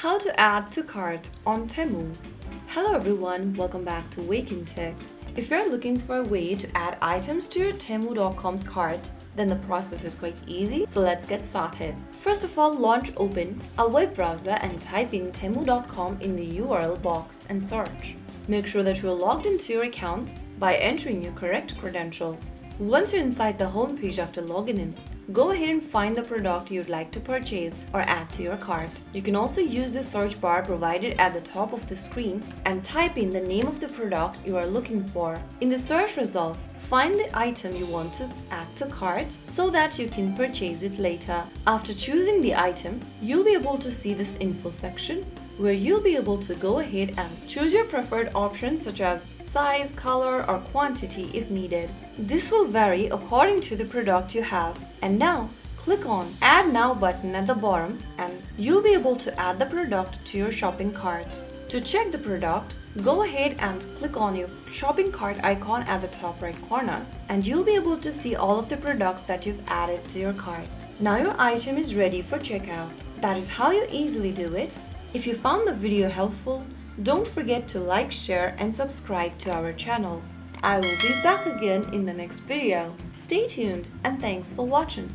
How to add to cart on Temu. Hello everyone, welcome back to Wake&Tech. If you're looking for a way to add items to your Temu.com's cart, then the process is quite easy, so let's get started. First of all, open a web browser and type in Temu.com in the URL box and search. Make sure that you're logged into your account by entering your correct credentials. Once you're inside the home page after logging in, go ahead and find the product you'd like to purchase or add to your cart. You can also use the search bar provided at the top of the screen and type in the name of the product you are looking for. In the search results, find the item you want to add to cart so that you can purchase it later. After choosing the item, you'll be able to see this info section where you'll be able to go ahead and choose your preferred options such as size, color, or quantity if needed. This will vary according to the product you have. And now, click on Add Now button at the bottom and you'll be able to add the product to your shopping cart. To check the product, go ahead and click on your shopping cart icon at the top right corner and you'll be able to see all of the products that you've added to your cart. Now your item is ready for checkout. That is how you easily do it. If you found the video helpful, don't forget to like, share and subscribe to our channel. I will be back again in the next video. Stay tuned and thanks for watching.